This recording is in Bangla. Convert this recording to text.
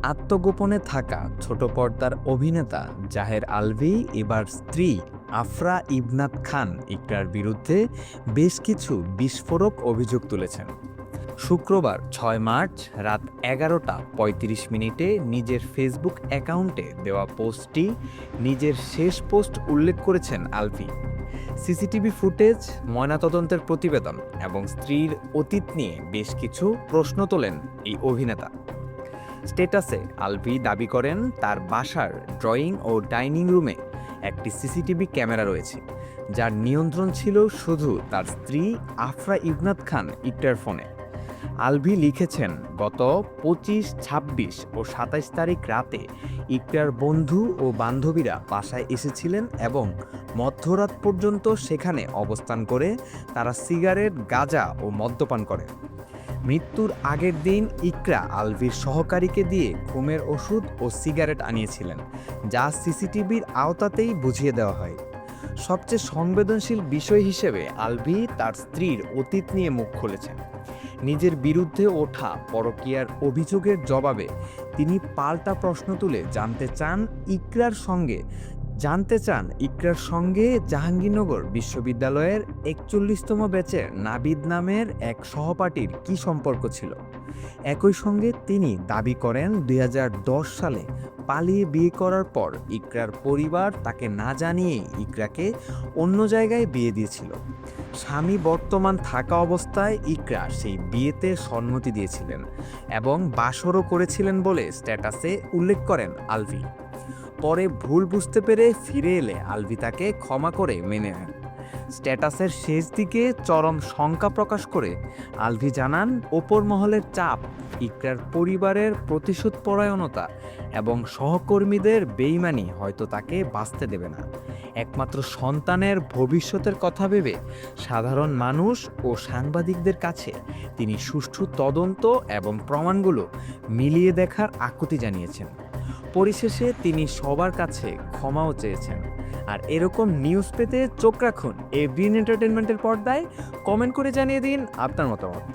আত্মগোপনে থাকা ছোট পর্দার অভিনেতা জাহের আলভী এবার স্ত্রী আফরা ইবনাত খান ইকরার বিরুদ্ধে বেশ কিছু বিস্ফোরক অভিযোগ তুলেছেন। শুক্রবার ৬ মার্চ রাত ১১টা ৩৫ মিনিটে নিজের ফেসবুক অ্যাকাউন্টে দেওয়া পোস্টটি নিজের শেষ পোস্ট উল্লেখ করেছেন আলভী। সিসিটিভি ফুটেজ, ময়নাতদন্তের প্রতিবেদন এবং স্ত্রীর অতীত নিয়ে বেশ কিছু প্রশ্ন তোলেন এই অভিনেতা। স্ট্যাটাসে আলভী দাবি করেন তার বাসার ড্রয়িং ও ডাইনিং রুমে একটি সিসিটিভি ক্যামেরা রয়েছে, যার নিয়ন্ত্রণ ছিল শুধু তার স্ত্রী আফরা ইবনাত খান ইকরার ফোনে। আলভী লিখেছেন, গত ২৫, ২৬ ও ২৭ তারিখ রাতে ইকরার বন্ধু ও বান্ধবীরা বাসায় এসেছিলেন এবং মধ্যরাত পর্যন্ত সেখানে অবস্থান করে তারা সিগারেট, গাঁজা ও মদ্যপান করে। মৃত্যুর আগের দিন ইকরা আলভীর সহকারীকে দিয়ে ঘুমের ওষুধ ও সিগারেট আনিয়েছিলেন, যা সিসিটিভির আওতাতেই বুঝিয়ে দেওয়া হয়। সবচেয়ে সংবেদনশীল বিষয় হিসেবে আলভী তার স্ত্রীর অতীত নিয়ে মুখ খুলেছেন। নিজের বিরুদ্ধে ওঠা পরকীয়ার অভিযোগের জবাবে তিনি পাল্টা প্রশ্ন তুলে জানতে চান ইকরার সঙ্গে জাহাঙ্গীরনগর বিশ্ববিদ্যালয়ের ৪১তম ব্যাচের নাবিদ নামের এক সহপাঠীর কী সম্পর্ক ছিল। একই সঙ্গে তিনি দাবি করেন ২০১০ সালে পালিয়ে বিয়ে করার পর ইকরার পরিবার তাকে না জানিয়েই ইকরাকে অন্য জায়গায় বিয়ে দিয়েছিল। স্বামী বর্তমান থাকা অবস্থায় ইকরা সেই বিয়েতে সম্মতি দিয়েছিলেন এবং বাসরও করেছিলেন বলে স্ট্যাটাসে উল্লেখ করেন আলভী। পরে ভুল বুঝতে পেরে ফিরে এলে আলভী তাকে ক্ষমা করে মেনে নেন। স্ট্যাটাসের শেষ দিকে চরম শঙ্কা প্রকাশ করে আলভী জানান, ওপর মহলের চাপ, ইকরার পরিবারের প্রতিশোধপরায়ণতা এবং সহকর্মীদের বেইমানি হয়তো তাকে বাঁচতে দেবে না। একমাত্র সন্তানের ভবিষ্যতের কথা ভেবে সাধারণ মানুষ ও সাংবাদিকদের কাছে তিনি সুষ্ঠু তদন্ত এবং প্রমাণগুলো মিলিয়ে দেখার আকুতি জানিয়েছেন। পরিশেষে তিনি সবার কাছে ক্ষমাও চেয়েছেন। আর এরকম নিউজ পেতে চোখ রাখুন এবিএন এন্টারটেইনমেন্টের পর্দায়। কমেন্ট করে জানিয়ে দিন আপনার মতামত।